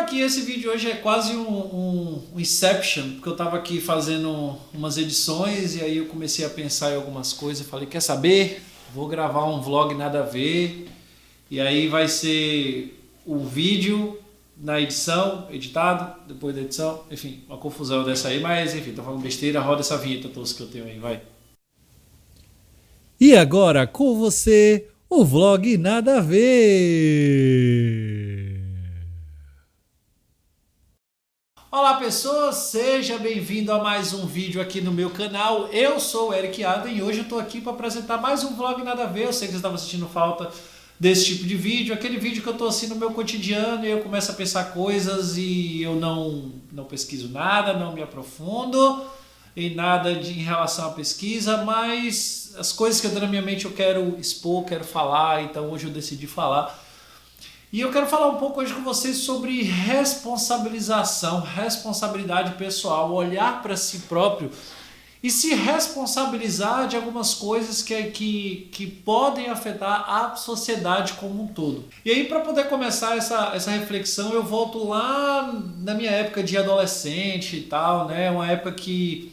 aqui, esse vídeo hoje é quase um Inception, porque eu estava aqui fazendo umas edições e aí eu comecei a pensar em algumas coisas e falei, quer saber? Vou gravar um vlog nada a ver, e aí vai ser o vídeo na edição, editado, depois da edição, enfim, uma confusão dessa aí, mas enfim, tô falando besteira, roda essa vinheta tosca que eu tenho aí, vai. E agora com você, o vlog nada a ver. Olá pessoas, seja bem-vindo a mais um vídeo aqui no meu canal. Eu sou o Eric Adam e hoje eu tô aqui para apresentar mais um vlog nada a ver. Eu sei que vocês estavam sentindo falta desse tipo de vídeo, aquele vídeo que eu tô assim no meu cotidiano e eu começo a pensar coisas e eu não pesquiso nada, não me aprofundo em nada em relação à pesquisa, mas as coisas que eu tô na minha mente eu quero expor, quero falar, então hoje eu decidi falar. E eu quero falar um pouco hoje com vocês sobre responsabilização, responsabilidade pessoal, olhar para si próprio e se responsabilizar de algumas coisas que podem afetar a sociedade como um todo. E aí, para poder começar essa reflexão, eu volto lá na minha época de adolescente e tal, né? Uma época que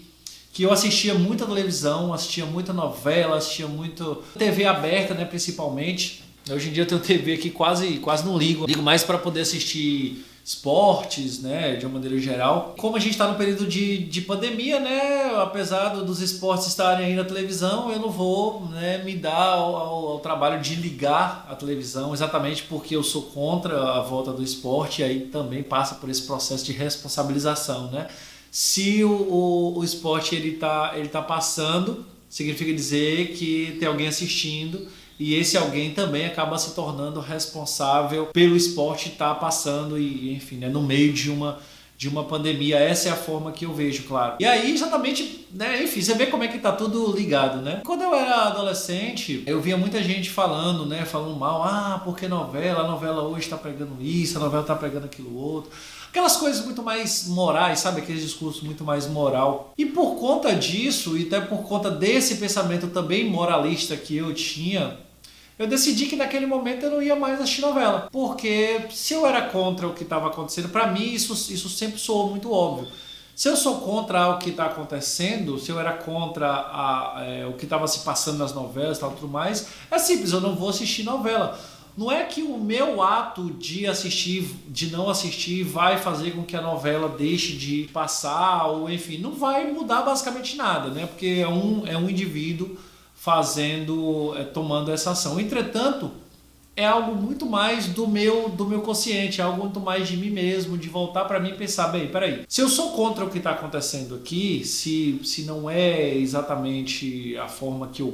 eu assistia muita televisão, assistia muita novela, assistia muito TV aberta, né, principalmente. Hoje em dia eu tenho TV aqui, quase não ligo. Ligo mais para poder assistir esportes, né, de uma maneira geral. Como a gente está no período de pandemia, né, apesar dos esportes estarem aí na televisão, eu não vou, né, me dar ao trabalho de ligar a televisão, exatamente porque eu sou contra a volta do esporte e aí também passa por esse processo de responsabilização, né. Se o esporte ele tá passando, significa dizer que tem alguém assistindo e esse alguém também acaba se tornando responsável pelo esporte estar passando e enfim, né, no meio de uma pandemia. Essa é a forma que eu vejo, claro. E aí, exatamente, né, enfim, você vê como é que tá tudo ligado, né? Quando eu era adolescente, eu via muita gente falando, né, falando mal, porque a novela hoje tá pregando isso, a novela tá pregando aquilo outro. Aquelas coisas muito mais morais, sabe? Aqueles discursos muito mais moral. E por conta disso, e até por conta desse pensamento também moralista que eu tinha, eu decidi que naquele momento eu não ia mais assistir novela. Porque se eu era contra o que estava acontecendo, para mim isso sempre soou muito óbvio. Se eu sou contra o que está acontecendo, se eu era contra o que estava se passando nas novelas e tal, tudo mais, é simples, eu não vou assistir novela. Não é que o meu ato de não assistir vai fazer com que a novela deixe de passar, ou enfim, não vai mudar basicamente nada, né? Porque é um indivíduo tomando essa ação. Entretanto, é algo muito mais do meu consciente, é algo muito mais de mim mesmo, de voltar para mim e pensar, bem, peraí, se eu sou contra o que está acontecendo aqui, se não é exatamente a forma que eu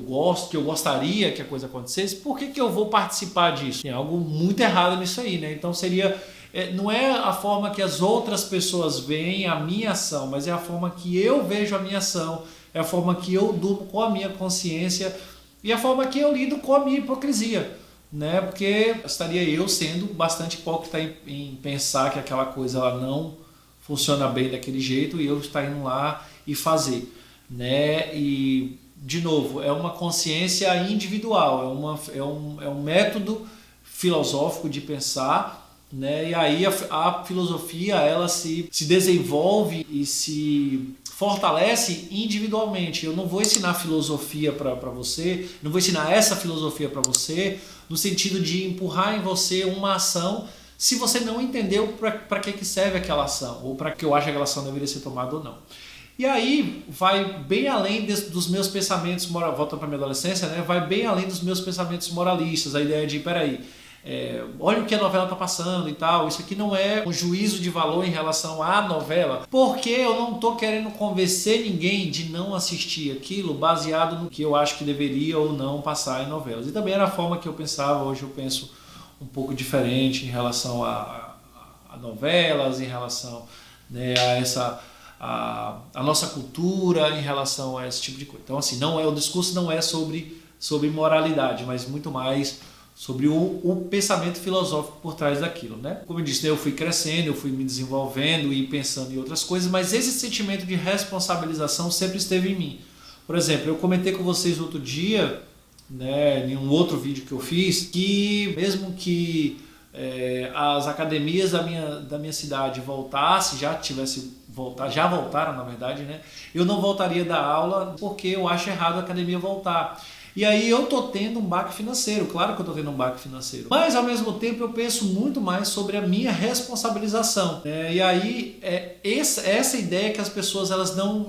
gostaria que a coisa acontecesse, por que eu vou participar disso? Tem algo muito errado nisso aí, né? Então não é a forma que as outras pessoas veem a minha ação, mas é a forma que eu vejo a minha ação, é a forma que eu durmo com a minha consciência e a forma que eu lido com a minha hipocrisia. Né? Porque estaria eu sendo bastante hipócrita em pensar que aquela coisa ela não funciona bem daquele jeito e eu estar indo lá e fazer, né? E de novo, é uma consciência individual, é um método filosófico de pensar, né? E aí a filosofia ela se desenvolve e se fortalece individualmente. Eu não vou ensinar filosofia para você, não vou ensinar essa filosofia para você no sentido de empurrar em você uma ação se você não entendeu para que serve aquela ação ou para que eu acho que aquela ação deveria ser tomada ou não. E aí vai bem além dos meus pensamentos moralistas, voltando para a minha adolescência, né? Vai bem além dos meus pensamentos moralistas, a ideia de, peraí, olha o que a novela está passando e tal, isso aqui não é um juízo de valor em relação à novela, porque eu não estou querendo convencer ninguém de não assistir aquilo baseado no que eu acho que deveria ou não passar em novelas. E também era a forma que eu pensava, hoje eu penso um pouco diferente em relação a novelas, em relação, né, a nossa cultura, em relação a esse tipo de coisa. Então assim, o discurso não é sobre moralidade, mas muito mais sobre o pensamento filosófico por trás daquilo, né? Como eu disse, eu fui crescendo, eu fui me desenvolvendo e pensando em outras coisas, mas esse sentimento de responsabilização sempre esteve em mim. Por exemplo, eu comentei com vocês outro dia, né, em um outro vídeo que eu fiz, que mesmo que as academias da minha cidade voltassem, já voltaram na verdade, né? Eu não voltaria da aula porque eu acho errado a academia voltar. E aí eu tô tendo um baque financeiro, claro que eu tô tendo um baque financeiro. Mas ao mesmo tempo eu penso muito mais sobre a minha responsabilização. E aí essa ideia que as pessoas elas não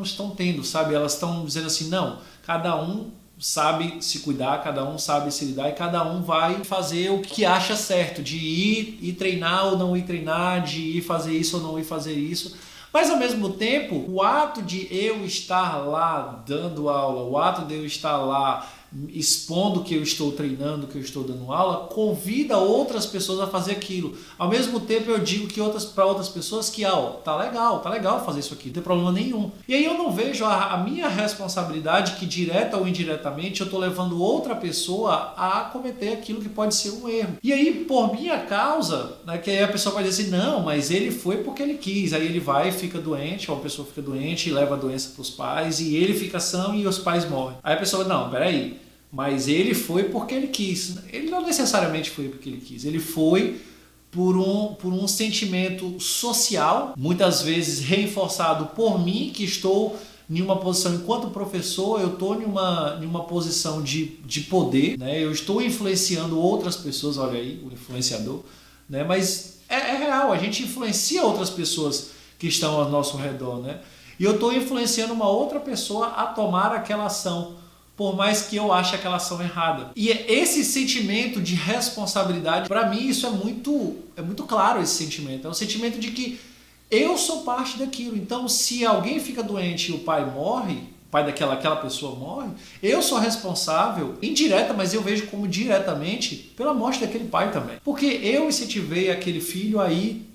estão tendo, sabe? Elas estão dizendo assim, não, cada um sabe se cuidar, cada um sabe se lidar e cada um vai fazer o que acha certo, de ir treinar ou não ir treinar, de ir fazer isso ou não ir fazer isso. Mas ao mesmo tempo, o ato de eu estar lá dando aula, o ato de eu estar lá expondo que eu estou treinando, que eu estou dando aula, convida outras pessoas a fazer aquilo. Ao mesmo tempo eu digo que para outras pessoas que tá legal fazer isso aqui, não tem problema nenhum. E aí eu não vejo a minha responsabilidade que direta ou indiretamente eu estou levando outra pessoa a cometer aquilo que pode ser um erro. E aí por minha causa, né, que aí a pessoa vai dizer assim, não, mas ele foi porque ele quis, aí ele vai e fica doente, ou a pessoa fica doente e leva a doença para os pais e ele fica são e os pais morrem. Aí a pessoa, não, peraí, mas ele foi porque ele quis. Ele não necessariamente foi porque ele quis. Ele foi por um sentimento social, muitas vezes reforçado por mim, que estou em uma posição, enquanto professor, eu estou em uma posição de poder, né? Eu estou influenciando outras pessoas, olha aí, o influenciador, né? Mas é real, a gente influencia outras pessoas que estão ao nosso redor, né? E eu estou influenciando uma outra pessoa a tomar aquela ação, por mais que eu ache aquela ação errada. E esse sentimento de responsabilidade, para mim isso é muito claro, esse sentimento. É um sentimento de que eu sou parte daquilo. Então se alguém fica doente e o pai morre, o pai daquela pessoa morre, eu sou responsável, indireta, mas eu vejo como diretamente, pela morte daquele pai também. Porque eu incentivei aquele filho a ir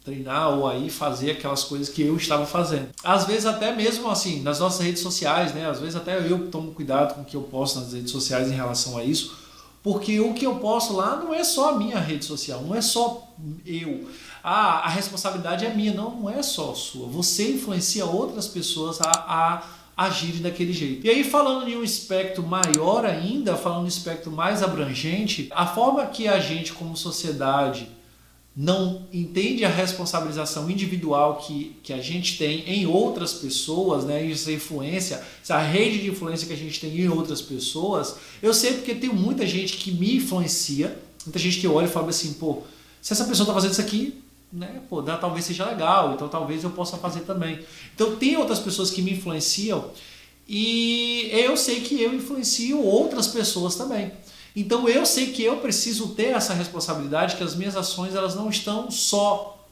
treinar ou aí fazer aquelas coisas que eu estava fazendo. Às vezes até mesmo assim, nas nossas redes sociais, né? Às vezes até eu tomo cuidado com o que eu posto nas redes sociais em relação a isso, porque o que eu posto lá não é só a minha rede social, não é só eu. A responsabilidade é minha, não é só sua. Você influencia outras pessoas a agirem daquele jeito. E aí falando em um espectro maior ainda, falando em um espectro mais abrangente, a forma que a gente como sociedade não entende a responsabilização individual que a gente tem em outras pessoas, né? Essa influência, essa rede de influência que a gente tem em outras pessoas, eu sei porque tem muita gente que me influencia, muita gente que olha e fala assim, pô, se essa pessoa está fazendo isso aqui, né, pô, talvez seja legal, então talvez eu possa fazer também. Então tem outras pessoas que me influenciam e eu sei que eu influencio outras pessoas também. Então eu sei que eu preciso ter essa responsabilidade, que as minhas ações elas não estão só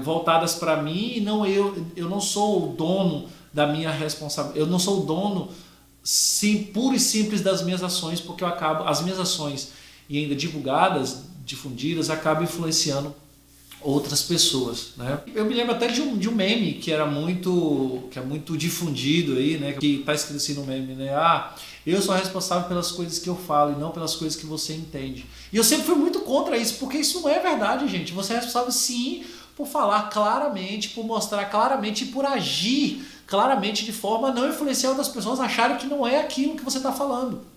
voltadas para mim, e não eu não sou o dono da minha responsabilidade, eu não sou o dono puro e simples das minhas ações, porque as minhas ações e ainda difundidas, acabam influenciando outras pessoas, né? Eu me lembro até de um meme que é muito difundido aí, né? Que está escrito assim no meme, né? Eu sou responsável pelas coisas que eu falo e não pelas coisas que você entende. E eu sempre fui muito contra isso, porque isso não é verdade, gente. Você é responsável sim por falar claramente, por mostrar claramente e por agir claramente de forma a não influenciar outras pessoas a acharem que não é aquilo que você está falando.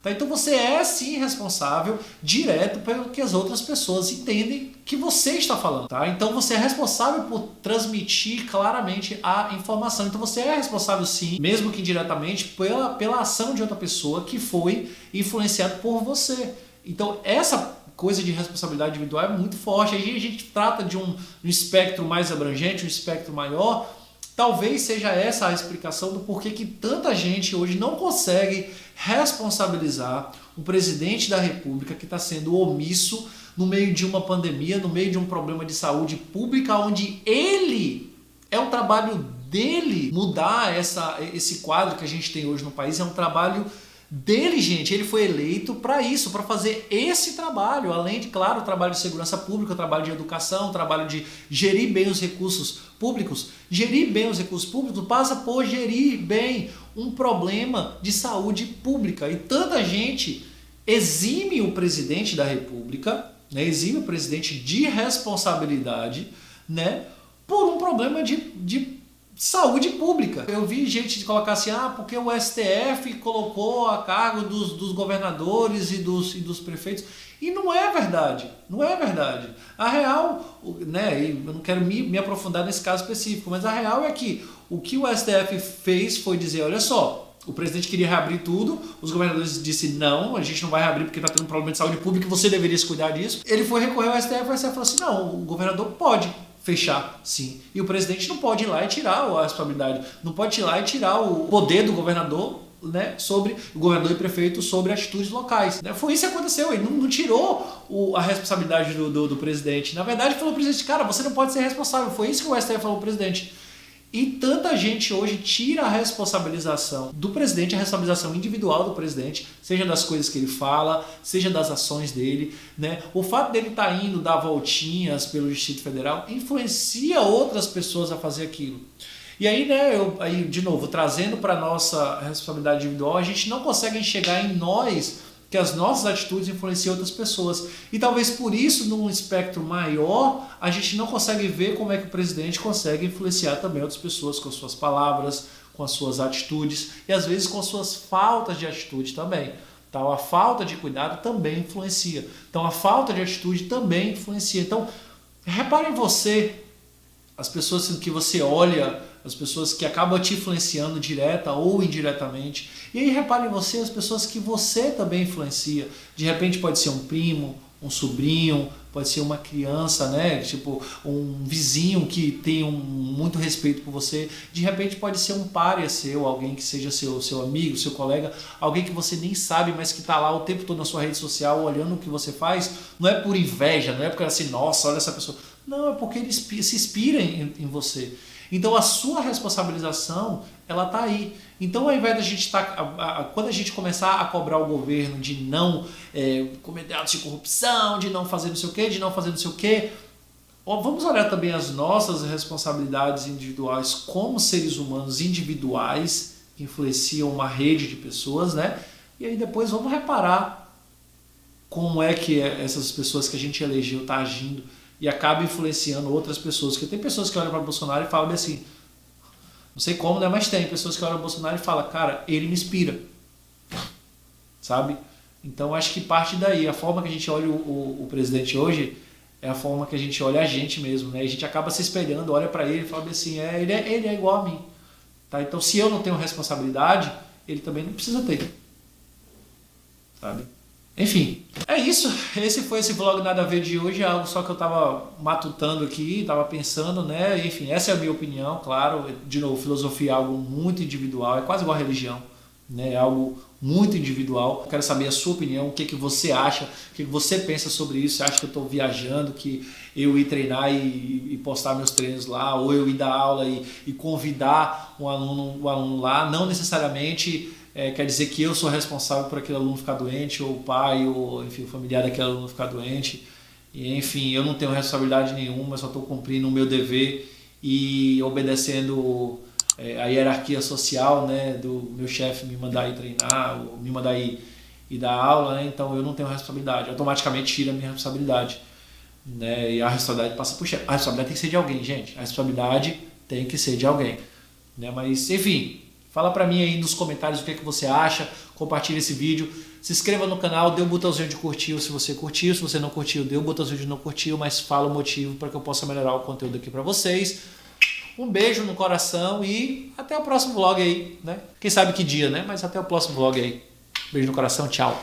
Tá? Então você é sim responsável direto pelo que as outras pessoas entendem que você está falando. Tá? Então você é responsável por transmitir claramente a informação. Então você é responsável sim, mesmo que indiretamente, pela ação de outra pessoa que foi influenciada por você. Então essa coisa de responsabilidade individual é muito forte. Aí a gente trata de um espectro mais abrangente, um espectro maior. Talvez seja essa a explicação do porquê que tanta gente hoje não consegue responsabilizar o presidente da República que está sendo omisso no meio de uma pandemia, no meio de um problema de saúde pública, onde é um trabalho dele mudar esse quadro que a gente tem hoje no país, é um trabalho dele, gente. Ele foi eleito para isso, para fazer esse trabalho, além de, claro, o trabalho de segurança pública, o trabalho de educação, o trabalho de gerir bem os recursos públicos. Gerir bem os recursos públicos passa por gerir bem um problema de saúde pública. E tanta gente exime o presidente da República, né, exime o presidente de responsabilidade, né, por um problema de saúde pública. Eu vi gente colocar assim, porque o STF colocou a cargo dos governadores e dos prefeitos. E não é verdade, não é verdade. A real, né, eu não quero me aprofundar nesse caso específico, mas a real é que o STF fez foi dizer, olha só, o presidente queria reabrir tudo, os governadores disseram não, a gente não vai reabrir porque está tendo um problema de saúde pública e você deveria se cuidar disso. Ele foi recorrer ao STF e o STF falou assim, não, o governador pode fechar, sim. E o presidente não pode ir lá e tirar a responsabilidade, não pode ir lá e tirar o poder do governador, né, sobre o governador e prefeito sobre atitudes locais. Né? Foi isso que aconteceu, ele não tirou a responsabilidade do presidente. Na verdade, falou pro presidente, cara, você não pode ser responsável. Foi isso que o STF falou pro presidente. E tanta gente hoje tira a responsabilização do presidente, a responsabilização individual do presidente, seja das coisas que ele fala, seja das ações dele, né? O fato dele estar indo dar voltinhas pelo Distrito Federal influencia outras pessoas a fazer aquilo. E aí, né, aí de novo, trazendo para a nossa responsabilidade individual, a gente não consegue enxergar em nós que as nossas atitudes influenciam outras pessoas. E talvez por isso, num espectro maior, a gente não consegue ver como é que o presidente consegue influenciar também outras pessoas com as suas palavras, com as suas atitudes e às vezes com as suas faltas de atitude também. Então, a falta de cuidado também influencia. Então, a falta de atitude também influencia. Então, repare em você, as pessoas que você olha, as pessoas que acabam te influenciando direta ou indiretamente. E aí repare em você as pessoas que você também influencia. De repente pode ser um primo, um sobrinho, pode ser uma criança, né? Tipo um vizinho que tem muito respeito por você. De repente pode ser um pária seu, alguém que seja seu amigo, seu colega, alguém que você nem sabe, mas que está lá o tempo todo na sua rede social olhando o que você faz. Não é por inveja, não é porque assim, nossa, olha essa pessoa. Não, é porque ele se inspira em você. Então a sua responsabilização, ela está aí. Então ao invés da gente quando a gente começar a cobrar o governo de não cometer atos de corrupção, de não fazer não sei o quê, de não fazer não sei o quê, vamos olhar também as nossas responsabilidades individuais como seres humanos individuais que influenciam uma rede de pessoas, né? E aí depois vamos reparar como é que essas pessoas que a gente elegeu estão agindo e acaba influenciando outras pessoas. Porque tem pessoas que olham para Bolsonaro e falam assim, não sei como, né, mas tem pessoas que olham para Bolsonaro e falam, cara, ele me inspira, sabe? Então acho que parte daí, a forma que a gente olha o presidente hoje é a forma que a gente olha a gente mesmo, né? A gente acaba se espelhando, olha para ele e fala assim, ele é igual a mim, tá? Então se eu não tenho responsabilidade, ele também não precisa ter, sabe? Enfim, é isso. Esse foi esse vlog nada a ver de hoje, é algo só que eu tava matutando aqui, tava pensando, né? Enfim, essa é a minha opinião, claro. De novo, filosofia é algo muito individual, é quase igual a religião, né? É algo muito individual. Eu quero saber a sua opinião, o que você acha, o que você pensa sobre isso. Você acha que eu estou viajando, que eu ir treinar e postar meus treinos lá, ou eu ir dar aula e convidar um aluno lá, não necessariamente quer dizer que eu sou responsável por aquele aluno ficar doente, ou o pai, ou enfim, o familiar daquele aluno ficar doente. E, enfim, eu não tenho responsabilidade nenhuma, só estou cumprindo o meu dever e obedecendo a hierarquia social, né, do meu chefe me mandar ir treinar, ou me mandar ir dar aula, né, então eu não tenho responsabilidade, automaticamente tira a minha responsabilidade, né, e a responsabilidade passa por chefe. A responsabilidade tem que ser de alguém, gente, a responsabilidade tem que ser de alguém, né, mas enfim, fala pra mim aí nos comentários o que você acha, compartilha esse vídeo, se inscreva no canal, dê um botãozinho de curtir se você curtiu, se você não curtiu, dê um botãozinho de não curtir, mas fala o motivo para que eu possa melhorar o conteúdo aqui pra vocês. Um beijo no coração e até o próximo vlog aí, né? Quem sabe que dia, né? Mas até o próximo vlog aí. Beijo no coração, tchau.